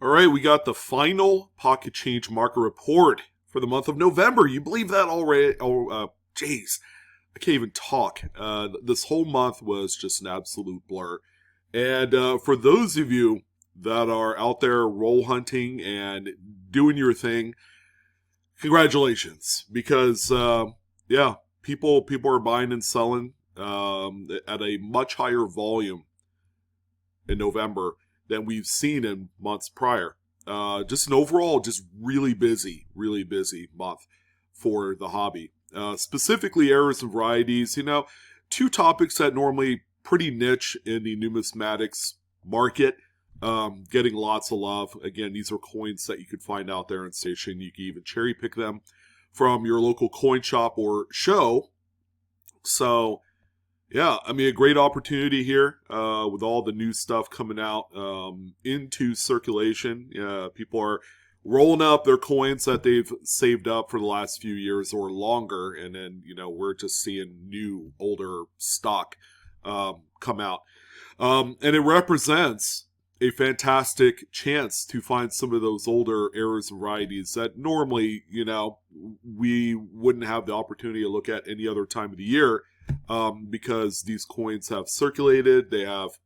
All right, we got the final pocket change market report for the month of November. You believe that already? Oh, jeez, I can't even talk. This whole month was just an absolute blur. And for those of you that are out there roll hunting and doing your thing, congratulations, because yeah, people are buying and selling at a much higher volume in November than we've seen in months prior. Just an overall, just really busy month for the hobby. Specifically, errors and varieties. Two topics that normally pretty niche in the numismatics market, getting lots of love. Again, these are coins that you could find out there in station. You can even cherry pick them from your local coin shop or show. So, yeah, I mean, a great opportunity here with all the new stuff coming out into circulation. People are rolling up their coins that they've saved up for the last few years or longer, and then, we're just seeing new, older stock come out. And it represents a fantastic chance to find some of those older errors and varieties that normally, we wouldn't have the opportunity to look at any other time of the year. Because these coins have circulated, they have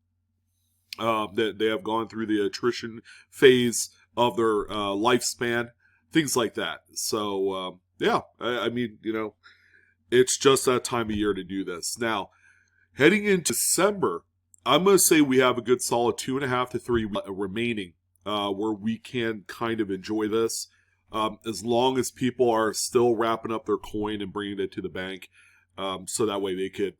gone through the attrition phase of their lifespan, things like that. So yeah, I mean, it's just that time of year to do this. Now, heading into December, I'm going to say we have a good solid 2.5 to 3 remaining where we can kind of enjoy this, as long as people are still wrapping up their coin and bringing it to the bank. So that way they could,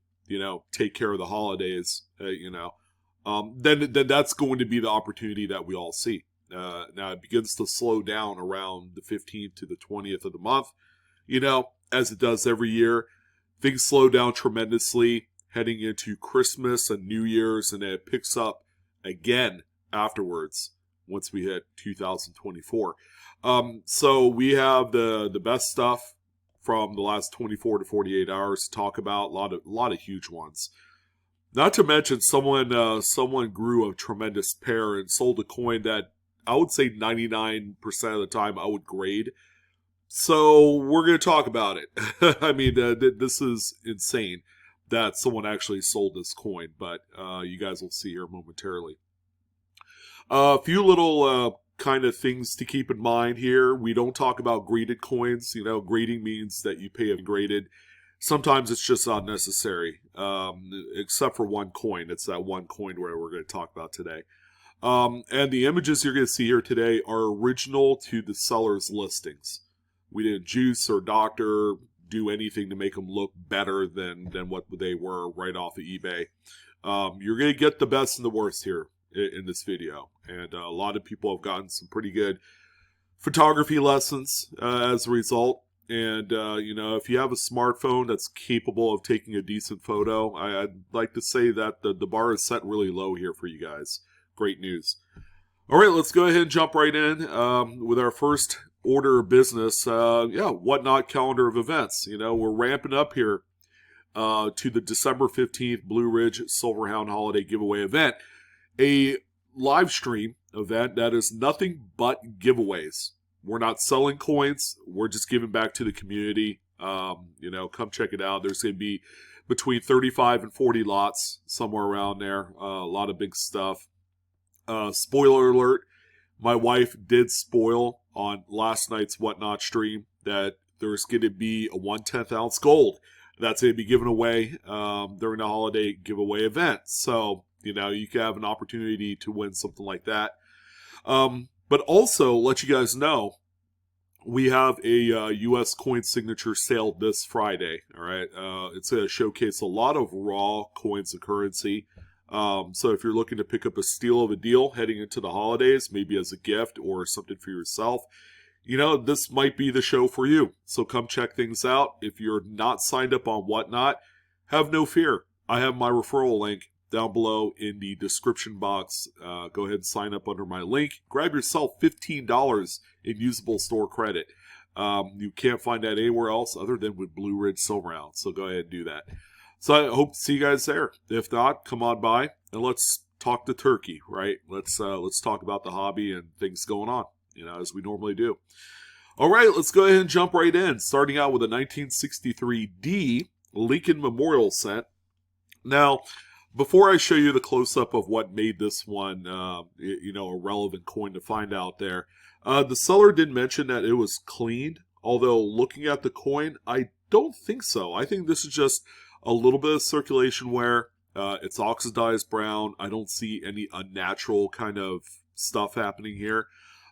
take care of the holidays, then that's going to be the opportunity that we all see. Now it begins to slow down around the 15th to the 20th of the month, as it does every year. Things slow down tremendously heading into Christmas and New Year's, and then it picks up again afterwards once we hit 2024. So we have the best stuff from the last 24 to 48 hours to talk about. A lot of huge ones. Not to mention someone grew a tremendous pair and sold a coin that I would say 99% of the time I would grade. So we're going to talk about it. I mean, this is insane that someone actually sold this coin, but you guys will see here momentarily. A few little kind of things to keep in mind here. We don't talk about graded coins. Grading means that you pay a graded. Sometimes it's just not necessary, except for one coin. It's that one coin where we're going to talk about today. And the images you're going to see here today are original to the seller's listings. We didn't juice or doctor, do anything to make them look better than what they were right off of eBay. You're going to get the best and the worst here in this video, and a lot of people have gotten some pretty good photography lessons as a result. And if you have a smartphone that's capable of taking a decent photo, I'd like to say that the bar is set really low here for you guys. Great news. All right, let's go ahead and jump right in with our first order of business. Whatnot calendar of events. We're ramping up here to the December 15th Blue Ridge Silverhound holiday giveaway event. A live stream event that is nothing but giveaways. We're not selling coins. We're just giving back to the community. Come check it out. There's going to be between 35 and 40 lots, somewhere around there. A lot of big stuff. Spoiler alert, my wife did spoil on last night's Whatnot stream that there's going to be a 1/10 ounce gold that's going to be given away during the holiday giveaway event. So, you can have an opportunity to win something like that. But also, let you guys know, we have a U.S. coin signature sale this Friday. All right, it's going to showcase a lot of raw coins and currency. So if you're looking to pick up a steal of a deal heading into the holidays, maybe as a gift or something for yourself, this might be the show for you. So come check things out. If you're not signed up on Whatnot, have no fear. I have my referral link down below in the description box. Go ahead and sign up under my link. Grab yourself $15 in usable store credit. You can't find that anywhere else other than with Blue Ridge Silverhound. So go ahead and do that. So I hope to see you guys there. If not, come on by and let's talk the turkey, right? Let's talk about the hobby and things going on, as we normally do. All right, let's go ahead and jump right in, starting out with a 1963 D Lincoln Memorial Cent. Now, before I show you the close-up of what made this one, a relevant coin to find out there, the seller did mention that it was cleaned, although looking at the coin, I don't think so. I think this is just a little bit of circulation wear. It's oxidized brown. I don't see any unnatural kind of stuff happening here.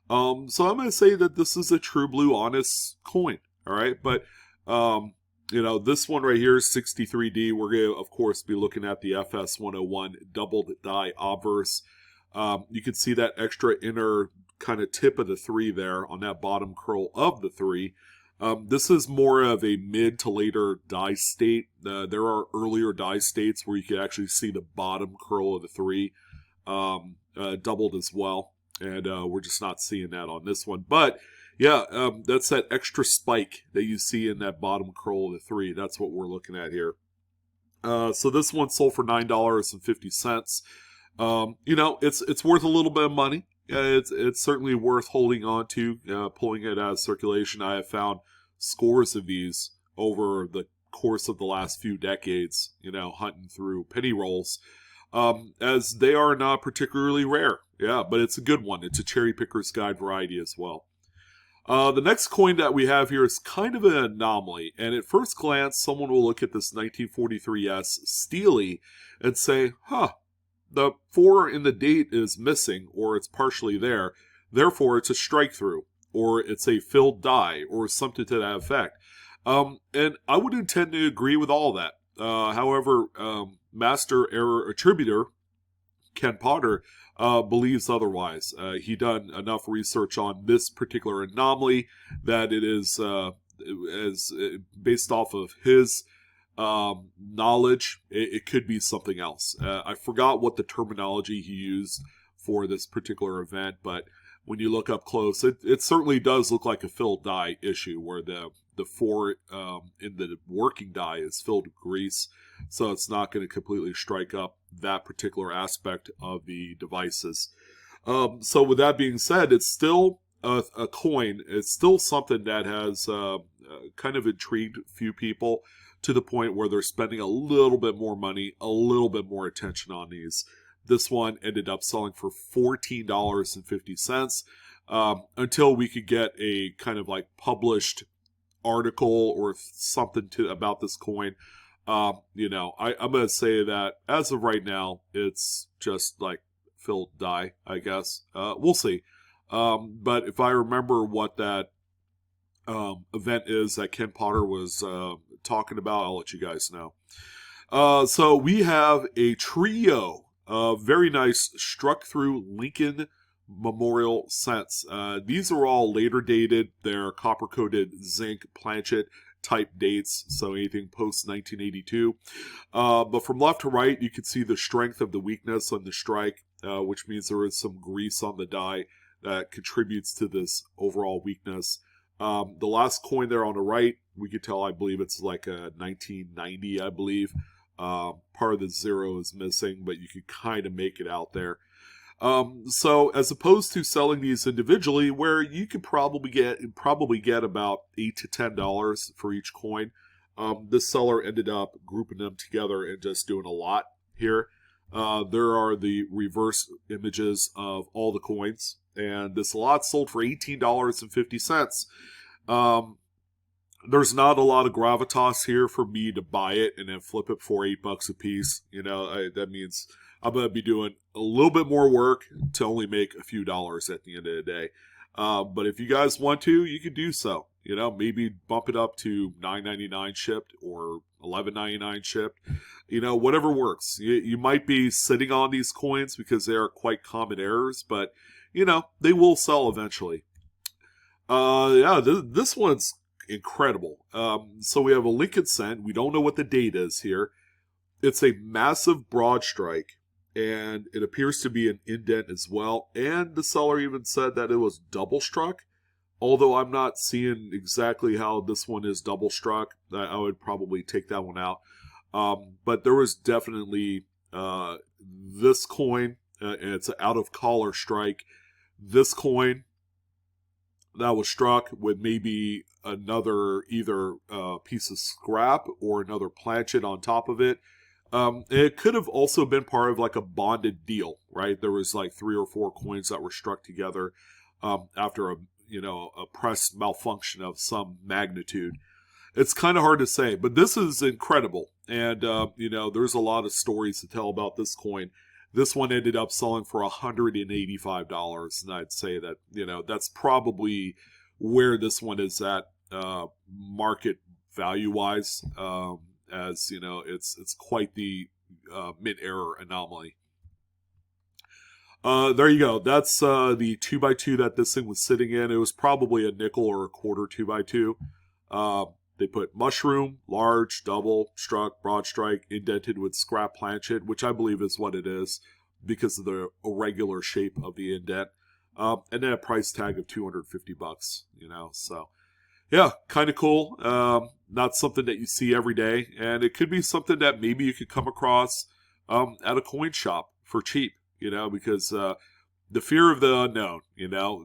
So I'm going to say that this is a true blue honest coin. All right. But, this one right here is 63D. We're going to, of course, be looking at the FS 101 doubled die obverse. You can see that extra inner kind of tip of the 3 there on that bottom curl of the 3. This is more of a mid to later die state. There are earlier die states where you can actually see the bottom curl of the 3 doubled as well. And we're just not seeing that on this one. But, yeah, that's that extra spike that you see in that bottom curl of the 3. That's what we're looking at here. So this one sold for $9.50. It's worth a little bit of money. It's certainly worth holding on to, pulling it out of circulation. I have found scores of these over the course of the last few decades, hunting through penny rolls, as they are not particularly rare. Yeah, but it's a good one. It's a cherry picker's guide variety as well. The next coin that we have here is kind of an anomaly, and at first glance, someone will look at this 1943S Steely and say, the 4 in the date is missing, or it's partially there, therefore it's a strike through, or it's a filled die, or something to that effect. And I would intend to agree with all that. However, master error attributor Ken Potter believes otherwise. He done enough research on this particular anomaly that it is based off of his knowledge. It could be something else. I forgot what the terminology he used for this particular event, but when you look up close, it certainly does look like a filled die issue where the 4 in the working die is filled with grease, so it's not going to completely strike up that particular aspect of the devices. So with that being said, it's still a coin. It's still something that has kind of intrigued a few people to the point where they're spending a little bit more money, a little bit more attention on these. This one ended up selling for $14.50 until we could get a kind of like published article or something about this coin. I'm going to say that as of right now, it's just like filled die, I guess. We'll see. But if I remember what that event is that Ken Potter was talking about, I'll let you guys know. So we have a trio of very nice struck through Lincoln Memorial cents. These are all later dated. They're copper coated zinc planchet type dates, so anything post 1982. But from left to right, you can see the strength of the weakness on the strike, which means there is some grease on the die that contributes to this overall weakness. The last coin there on the right, we could tell, I believe it's like a 1990, I believe. Part of the 0 is missing, but you can kind of make it out there. So as opposed to selling these individually, where you could probably get about $8 to $10 for each coin, this seller ended up grouping them together and just doing a lot here. There are the reverse images of all the coins, and this lot sold for $18.50. There's not a lot of gravitas here for me to buy it and then flip it for $8 a piece. That means I'm going to be doing a little bit more work to only make a few dollars at the end of the day. But if you guys want to, you can do so. Maybe bump it up to $9.99 shipped or $11.99 shipped. Whatever works. You might be sitting on these coins because they are quite common errors, but they will sell eventually. This one's incredible. So we have a Lincoln cent. We don't know what the date is here. It's a massive broad strike, and it appears to be an indent as well. And the seller even said that it was double struck, although I'm not seeing exactly how this one is double struck. I would probably take that one out. But there was definitely this coin and it's an out of collar strike. This coin that was struck with maybe another either piece of scrap or another planchet on top of it. It could have also been part of like a bonded deal, right? There was like 3 or 4 coins that were struck together after a press malfunction of some magnitude. It's kind of hard to say, but this is incredible. And, there's a lot of stories to tell about this coin. This one ended up selling for $185. And I'd say that, that's probably where this one is at market value-wise. As, it's quite the mid-error anomaly. There you go. That's the 2x2 that this thing was sitting in. It was probably a nickel or a quarter 2x2. They put mushroom, large, double, struck, broad strike, indented with scrap planchet, which I believe is what it is because of the irregular shape of the indent. And then a price tag of $250, so yeah, kind of cool. Not something that you see every day, and it could be something that maybe you could come across at a coin shop for cheap, because the fear of the unknown,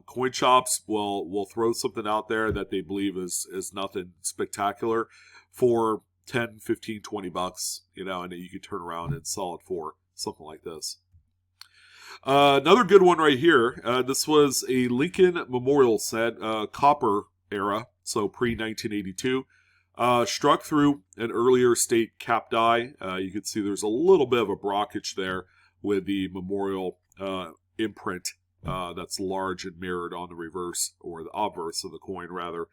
coin shops will throw something out there that they believe is nothing spectacular for 10, 15, $20, and then you could turn around and sell it for something like this. Another good one right here. This was a Lincoln Memorial set, copper era, so pre-1982. Struck through an earlier state cap die. You can see there's a little bit of a brockage there with the Memorial imprint that's large and mirrored on the reverse, or the obverse of the coin, rather.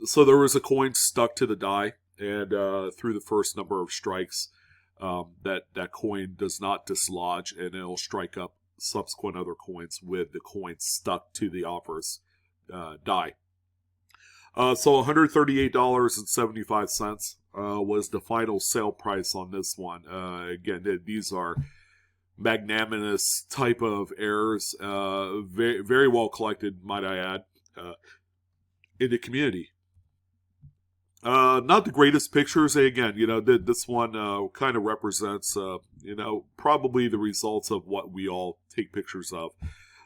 So there was a coin stuck to the die, and through the first number of strikes, that coin does not dislodge, and it'll strike up subsequent other coins with the coin stuck to the obverse die. So $138.75 was the final sale price on this one. Again, these are magnanimous type of errors, very, very well collected, might I add, in the community. Not the greatest pictures. Again, this one kind of represents, probably the results of what we all take pictures of.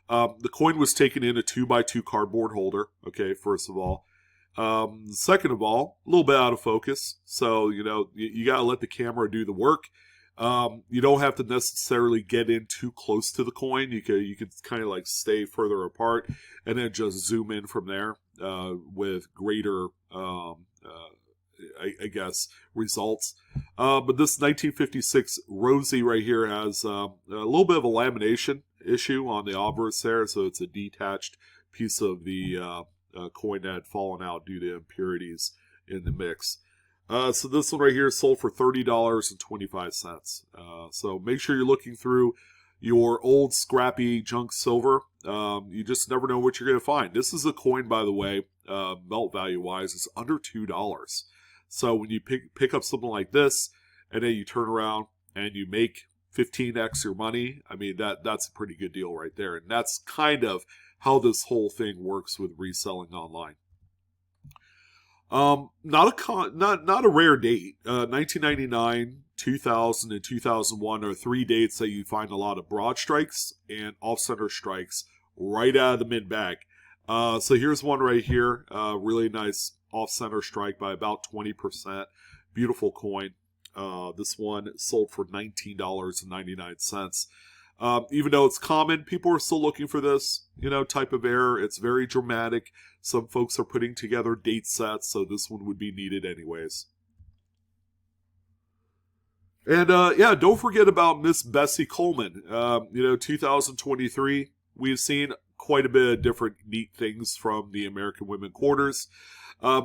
The coin was taken in a 2x2 cardboard holder, okay, first of all. Second of all, a little bit out of focus. So, you got to let the camera do the work. You don't have to necessarily get in too close to the coin. You could kind of like stay further apart and then just zoom in from there with greater, I guess, results. But this 1956 Rosie right here has a little bit of a lamination issue on the obverse there, so it's a detached piece of the coin that had fallen out due to impurities in the mix. So this one right here sold for $30.25. So make sure you're looking through your old scrappy junk silver. You just never know what you're going to find. This is a coin, by the way, melt value wise, is under $2. So when you pick up something like this, and then you turn around and you make 15x your money, I mean that's a pretty good deal right there. And that's kind of how this whole thing works with reselling online. Not a rare date. 1999, 2000, and 2001 are 3 dates that you find a lot of broad strikes and off-center strikes right out of the mid-bag. So here's one right here. Really nice off-center strike by about 20%. Beautiful coin. This one sold for $19.99. Even though it's common, people are still looking for this, type of error. It's very dramatic. Some folks are putting together date sets, so this one would be needed anyways. And, don't forget about Miss Bessie Coleman. 2023, we've seen quite a bit of different neat things from the American Women Quarters.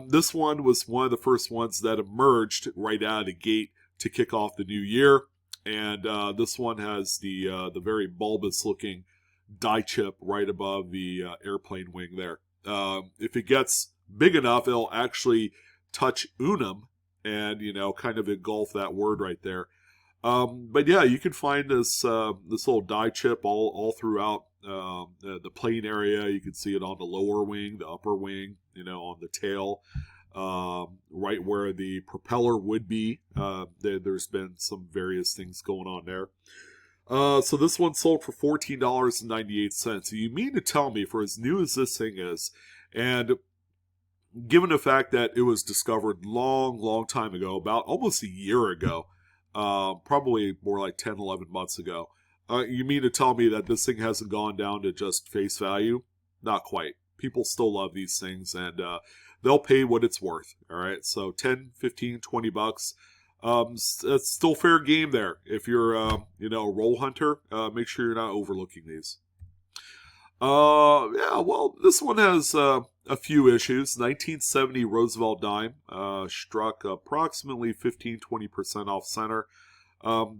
This one was one of the first ones that emerged right out of the gate to kick off the new year. And this one has the very bulbous looking die chip right above the airplane wing there. If it gets big enough, it'll actually touch unum and, kind of engulf that word right there. But yeah, you can find this little die chip all throughout the plane area. You can see it on the lower wing, the upper wing, on the tail. Right where the propeller would be. There's been some various things going on there. So this one sold for $14.98. You mean to tell me, for as new as this thing is, and given the fact that it was discovered long time ago, about almost a year ago, probably more like 10, 11 months ago, you mean to tell me that this thing hasn't gone down to just face value? Not quite. People still love these things, and they'll pay what it's worth. All right, so 10, 15, 20 bucks. It's still fair game there. If you're, a roll hunter, make sure you're not overlooking these. Yeah, well, this one has a few issues. 1970 Roosevelt dime struck approximately 15-20% off center.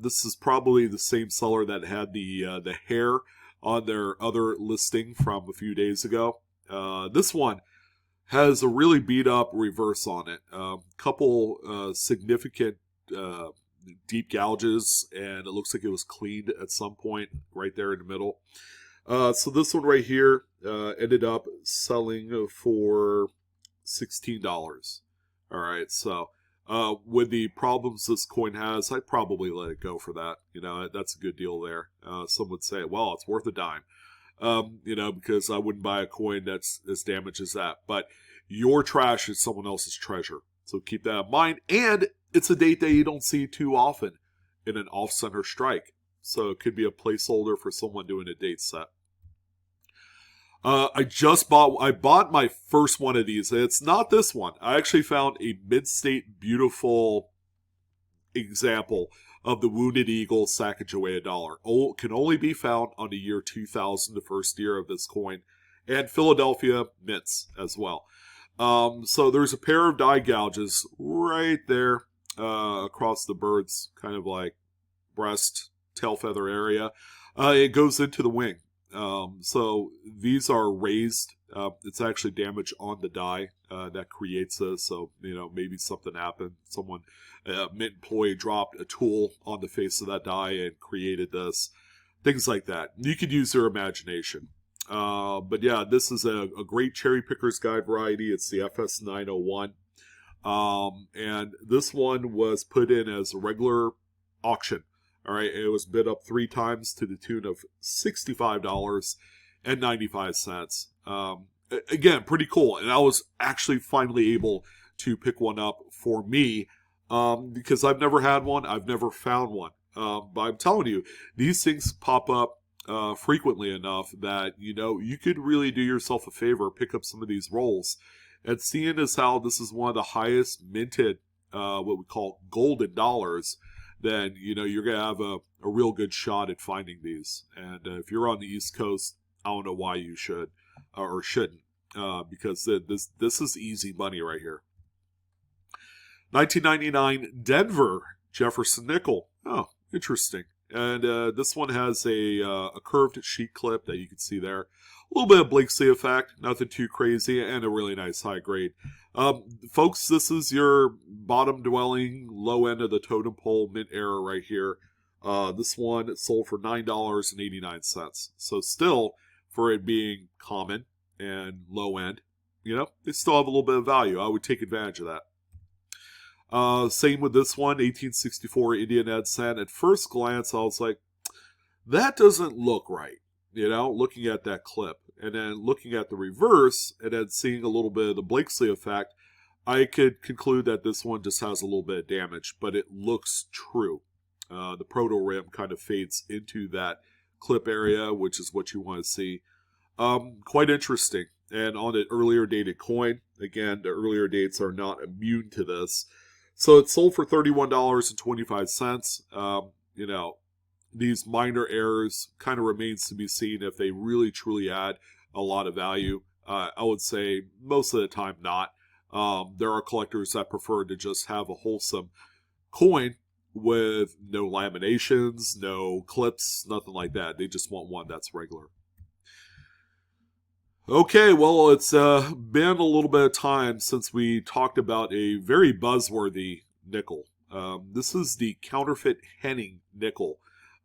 This is probably the same seller that had the hair on their other listing from a few days ago. This one has a really beat up reverse on it. Couple significant deep gouges, and it looks like it was cleaned at some point right there in the middle. So this one right here ended up selling for $16. All right, so with the problems this coin has, I'd probably let it go for that. That's a good deal there. Some would say, well, it's worth a dime. Because I wouldn't buy a coin that's as damaged as that. But your trash is someone else's treasure. So keep that in mind. And it's a date that you don't see too often in an off-center strike. So it could be a placeholder for someone doing a date set. I bought my first one of these. It's not this one. I actually found a mid-state beautiful example of the Wounded Eagle Sacagawea dollar. Can only be found on the year 2000, the first year of this coin, and Philadelphia mints as well. So there's a pair of die gouges right there across the bird's kind of like breast, tail feather area. It goes into the wing. So these are raised. It's actually damage on the die that creates this. So, maybe something happened. Someone, mint employee dropped a tool on the face of that die and created this. Things like that. You could use your imagination. But yeah, this is a great cherry picker's guide variety. It's the FS901. And this one was put in as a regular auction. All right, it was bid up 3 times to the tune of $65.95. Again, pretty cool. And I was actually finally able to pick one up for me because I've never had one. I've never found one. But I'm telling you, these things pop up frequently enough that, you could really do yourself a favor, pick up some of these rolls. And seeing as how this is one of the highest minted, what we call golden dollars, then, you're going to have a real good shot at finding these. And if you're on the East Coast, I don't know why you should or shouldn't, because this is easy money right here. 1999 Denver Jefferson nickel. Oh, interesting. And this one has a curved sheet clip that you can see there. A little bit of Blakeslee effect, nothing too crazy, and a really nice high grade. Folks, this is your bottom dwelling, low end of the totem pole mint era right here. This one sold for $9.89. So still, for it being common and low end, they still have a little bit of value. I would take advantage of that. Same with this one, 1864 Indian Ed Cent. At first glance, I was like, that doesn't look right. Looking at that clip. And then looking at the reverse, and then seeing a little bit of the Blakeslee effect, I could conclude that this one just has a little bit of damage, but it looks true. The proto rim kind of fades into that clip area, which is what you want to see. Quite interesting. And on an earlier dated coin, again, the earlier dates are not immune to this. So it sold for $31.25. These minor errors kind of remains to be seen if they really truly add a lot of value. I would say most of the time not. There are collectors that prefer to just have a wholesome coin with no laminations, no clips, nothing like that. They just want one that's regular. Okay, well, it's been a little bit of time since we talked about a very buzzworthy nickel. This is the counterfeit Henning nickel.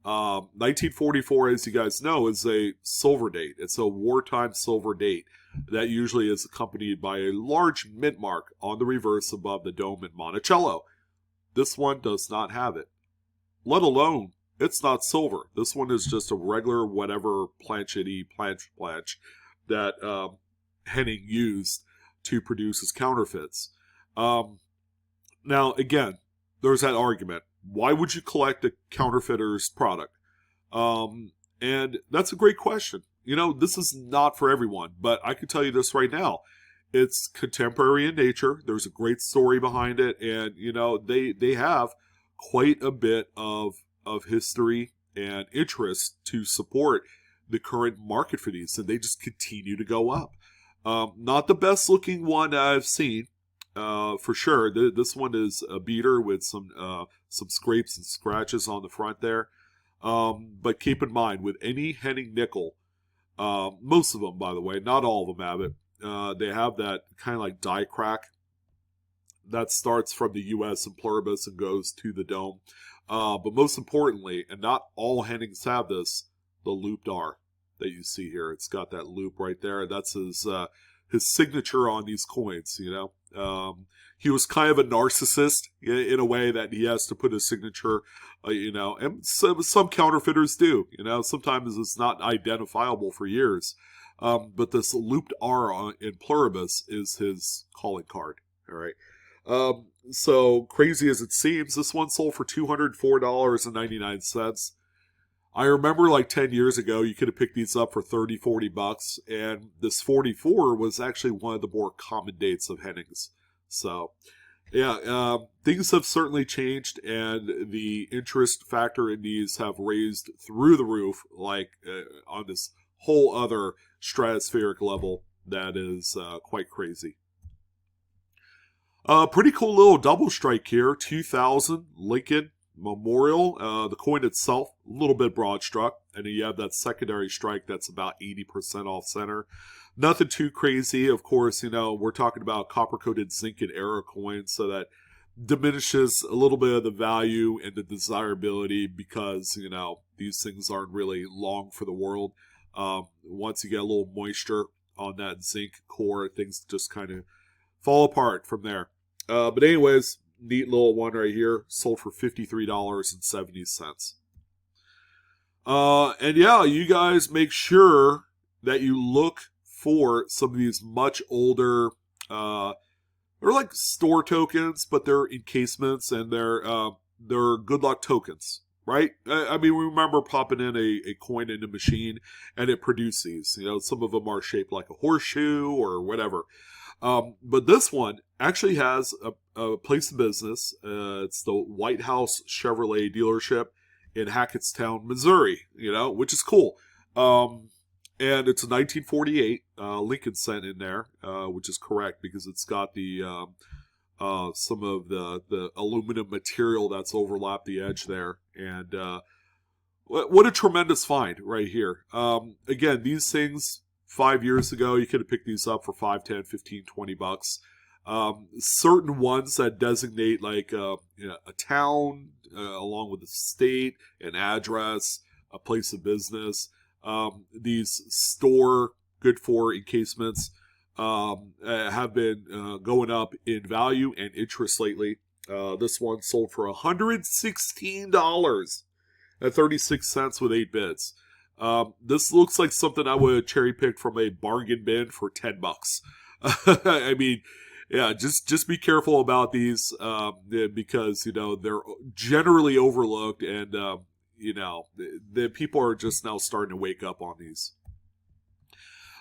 1944, as you guys know, is a silver date. It's a wartime silver date that usually is accompanied by a large mint mark on the reverse above the dome in Monticello. This one does not have it, let alone It's not silver. This one is just a regular whatever planchette planch that Henning used to produce his counterfeits. Now, again, there's that argument. Why would you collect a counterfeiter's product? And that's a great question. This is not for everyone, but I can tell you this right now. It's contemporary in nature. There's a great story behind it, and they have quite a bit of history and interest to support the current market for these, and they just continue to go up. Not the best looking one I've seen, for sure. This one is a beater with some scrapes and scratches on the front there. But keep in mind, with any Henning nickel, most of them, by the way, not all of them have it. They have that kind of like die crack that starts from the US and pluribus and goes to the dome. But most importantly, and not all Hennings have this, the looped R that you see here. It's got that loop right there. That's his signature on these coins, He was kind of a narcissist in a way that he has to put his signature, and some counterfeiters do, Sometimes it's not identifiable for years. But this looped R in pluribus is his calling card, all right? So crazy as it seems, this one sold for $204.99. I remember like 10 years ago, you could have picked these up for $30-$40, and this 44 was actually one of the more common dates of Hennings. So, yeah, things have certainly changed, and the interest factor in these have raised through the roof, like on this whole other stratospheric level that is quite crazy. Pretty cool little double strike here, 2000 Lincoln Memorial. The coin itself, a little bit broad struck, and then you have that secondary strike that's about 80% off center. Nothing too crazy. Of course, we're talking about copper-coated zinc and era coins, so that diminishes a little bit of the value and the desirability because, these things aren't really long for the world. Once you get a little moisture on that zinc core, things just kind of fall apart from there. But anyways, neat little one right here, sold for $53.70. And yeah, you guys make sure that you look for some of these much older, they're like store tokens, but they're encasements and they're good luck tokens. Right? I mean, we remember popping in a coin in a machine and it produced these. Some of them are shaped like a horseshoe or whatever. But this one actually has a place of business. It's the White House Chevrolet dealership in Hackettstown, Missouri, which is cool. And it's a 1948 Lincoln cent in there, which is correct because it's got the some of the aluminum material that's overlapped the edge there. And what a tremendous find right here. Again, these things 5 years ago, you could have picked these up for $5, $10, $15, $20. Certain ones that designate like a town along with a state, an address, a place of business. These store good for encasements have been going up in value and interest lately. This one sold for $116.36 with 8 bids. This looks like something I would cherry pick from a bargain bin for $10. I mean, yeah, just be careful about these because they're generally overlooked, and the people are just now starting to wake up on these.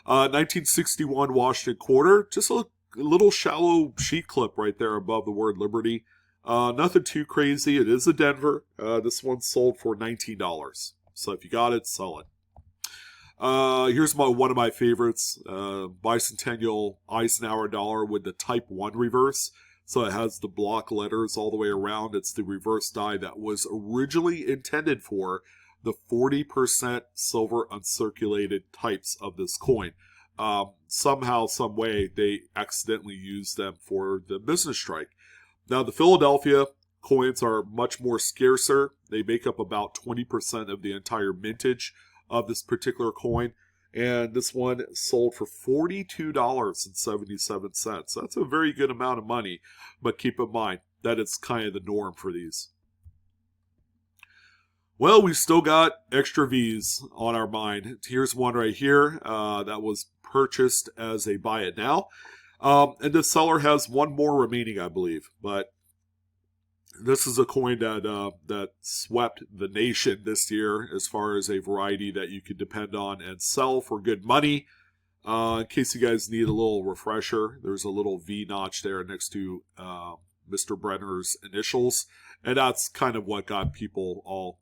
1961 Washington quarter, just a little shallow sheet clip right there above the word Liberty. Nothing too crazy. It is a Denver. This one sold for $19. So if you got it, sell it. Here's one of my favorites. Bicentennial Eisenhower dollar with the Type 1 reverse. So it has the block letters all the way around. It's the reverse die that was originally intended for the 40% silver uncirculated types of this coin. Somehow, some way, they accidentally used them for the business strike. Now, the Philadelphia coins are much more scarcer. They make up about 20% of the entire mintage of this particular coin. And this one sold for $42.77. That's a very good amount of money. But keep in mind that it's kind of the norm for these. Well, we still got extra V's on our mind. Here's one right here that was purchased as a buy it now. And the seller has one more remaining, I believe. But this is a coin that swept the nation this year as far as a variety that you can depend on and sell for good money. In case you guys need a little refresher, there's a little V notch there next to Mr. Brenner's initials. And that's kind of what got people all,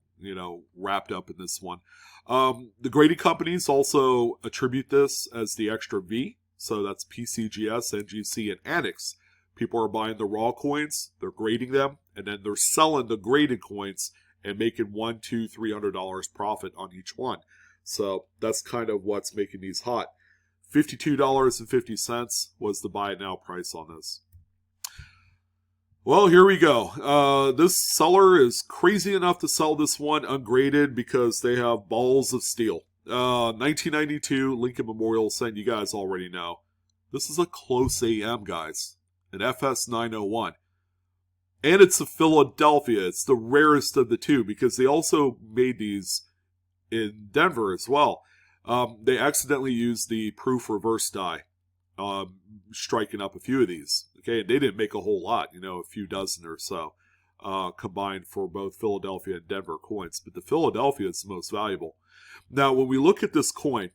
wrapped up in this one. The grading companies also attribute this as the extra V. So that's PCGS, NGC, and Annex. People are buying the raw coins, they're grading them, and then they're selling the graded coins and making $100, $200, $300 profit on each one. So that's kind of what's making these hot. $52.50 was the buy it now price on this. Well, here we go. This seller is crazy enough to sell this one ungraded because they have balls of steel. 1992 Lincoln Memorial Cent, you guys already know. This is a close AM, guys. An FS 901. And it's a Philadelphia. It's the rarest of the two because they also made these in Denver as well. They accidentally used the proof reverse die, striking up a few of these. Okay, and they didn't make a whole lot, a few dozen or so combined for both Philadelphia and Denver coins. But the Philadelphia is the most valuable. Now, when we look at this coin,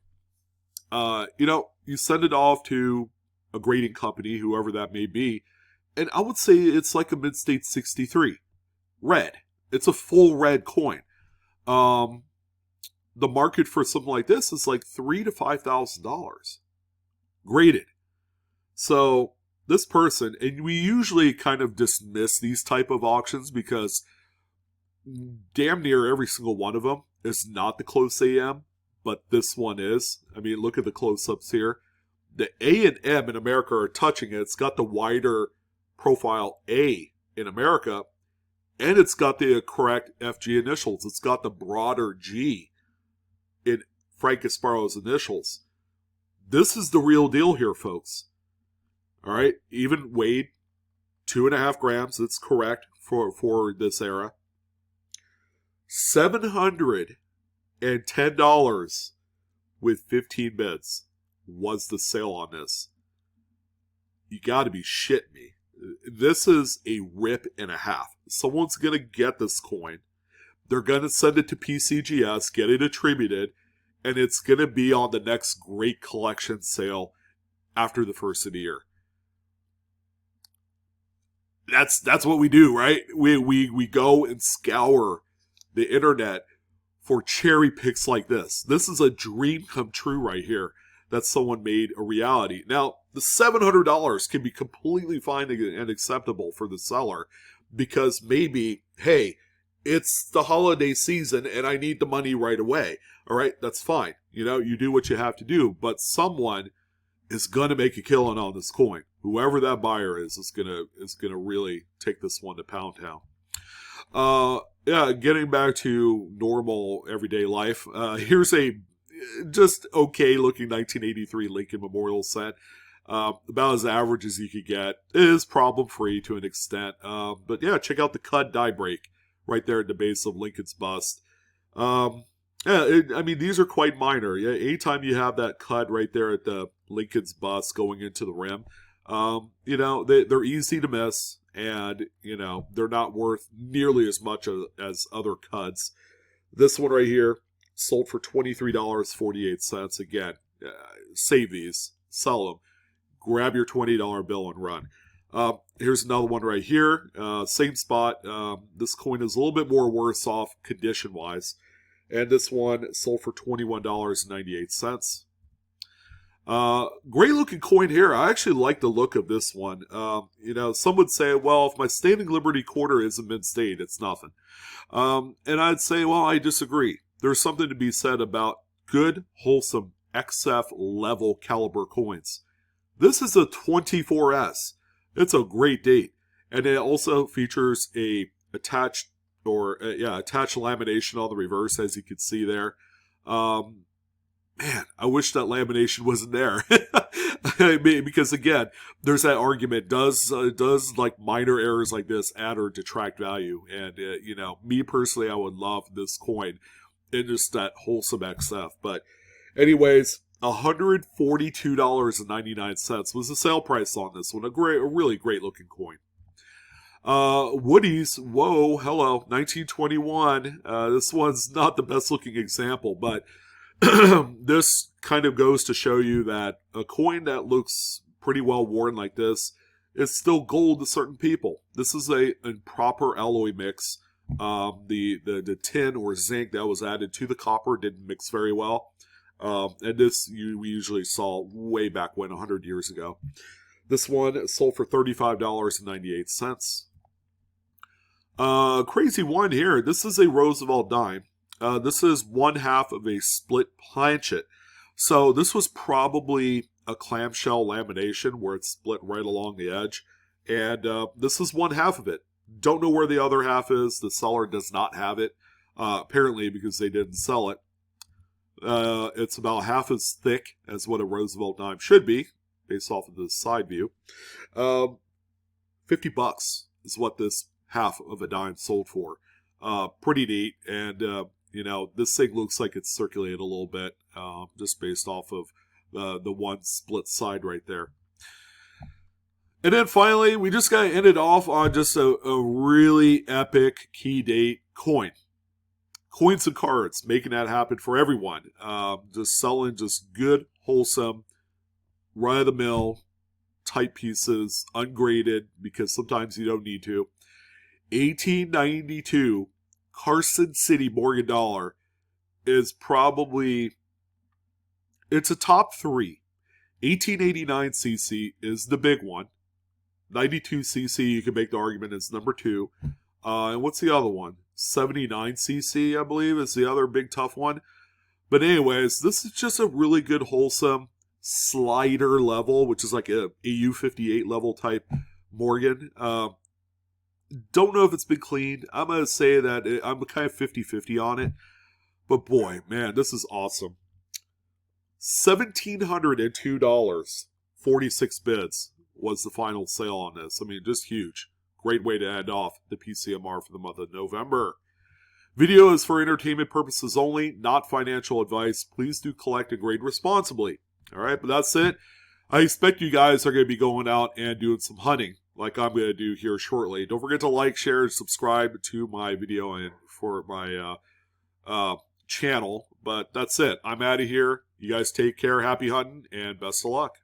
you send it off to a grading company, whoever that may be, and I would say it's like a mid-state 63. Red. It's a full red coin. The market for something like this is like $3,000 to $5,000. Graded. So this person, and we usually kind of dismiss these type of auctions because damn near every single one of them is not the close AM, but this one is. I mean, look at the close-ups here. The A and M in America are touching it. It's got the wider profile A in America, and it's got the correct FG initials. It's got the broader G in Frank Gasparo's initials. This is the real deal here, folks. All right, even weighed 2.5 grams. That's correct for this era. $710 with 15 bids was the sale on this. You got to be shitting me. This is a rip and a half. Someone's going to get this coin. They're going to send it to PCGS, get it attributed, and it's going to be on the next great collection sale after the first of the year. That's what we do, right? We go and scour the internet for cherry picks like this. This is a dream come true right here that someone made a reality. Now, the $700 can be completely fine and acceptable for the seller because maybe, hey, it's the holiday season and I need the money right away. All right, that's fine. You do what you have to do, but someone is going to make a killing on this coin. Whoever that buyer is gonna really take this one to Pound Town. Getting back to normal everyday life. Here's a just okay looking 1983 Lincoln Memorial Cent. About as average as you could get. It is problem free to an extent. But yeah, check out the cut die break right there at the base of Lincoln's bust. These are quite minor. Yeah, anytime you have that cut right there at the Lincoln's bust going into the rim, they're easy to miss, and they're not worth nearly as much as other cuts. This one right here sold for $23.48. Again, save these, sell them, grab your $20 bill and run. Here's another one right here, same spot. This coin is a little bit more worse off condition wise, and this one sold for $21.98. Great looking coin here. I actually like the look of this one. Some would say, well, if my Standing Liberty quarter isn't mid-state, it's nothing. And I'd say, well, I disagree. There's something to be said about good, wholesome, XF level caliber coins. This is a 24S. It's a great date. And it also features a attached lamination on the reverse, as you can see there. Man, I wish that lamination wasn't there. Because again, there's that argument: does like minor errors like this add or detract value? And me personally, I would love this coin in just that wholesome XF. But anyways, $142.99 was the sale price on this one. A really great looking coin. Woody's, whoa, hello, 1921. This one's not the best looking example, but this kind of goes to show you that a coin that looks pretty well worn like this is still gold to certain people. This is a improper alloy mix. The tin or zinc that was added to the copper didn't mix very well. And this we usually saw way back when, 100 years ago. This one sold for $35.98. Crazy one here. This is a Roosevelt dime. This is one half of a split planchet. So this was probably a clamshell lamination where it's split right along the edge. And this is one half of it. Don't know where the other half is. The seller does not have it, apparently because they didn't sell it. It's about half as thick as what a Roosevelt dime should be, based off of the side view. $50 is what this half of a dime sold for. Pretty neat, and this thing looks like it's circulated a little bit, just based off of the one split side right there. And then finally, we just got to end it off on just a really epic key date coin. Coins and cards, making that happen for everyone. Just selling just good, wholesome, run-of-the-mill type pieces, ungraded, because sometimes you don't need to. 1892 Carson City Morgan dollar is probably, it's a top 3. 1889 CC is the big one. 92 CC, you can make the argument, is number 2. And what's the other one? 79 CC, I believe, is the other big tough one. But anyways, this is just a really good wholesome slider level, which is like a AU58 level type Morgan. Don't know if it's been cleaned. I'm going to say that I'm kind of 50-50 on it. But boy, man, this is awesome. $1,702, 46 bids was the final sale on this. I mean, just huge. Great way to end off the PCMR for the month of November. Video is for entertainment purposes only, not financial advice. Please do collect and grade responsibly. All right, but that's it. I expect you guys are going to be going out and doing some hunting like I'm going to do here shortly. Don't forget to like, share, and subscribe to my video and for my channel. But that's it. I'm out of here. You guys take care. Happy hunting and best of luck.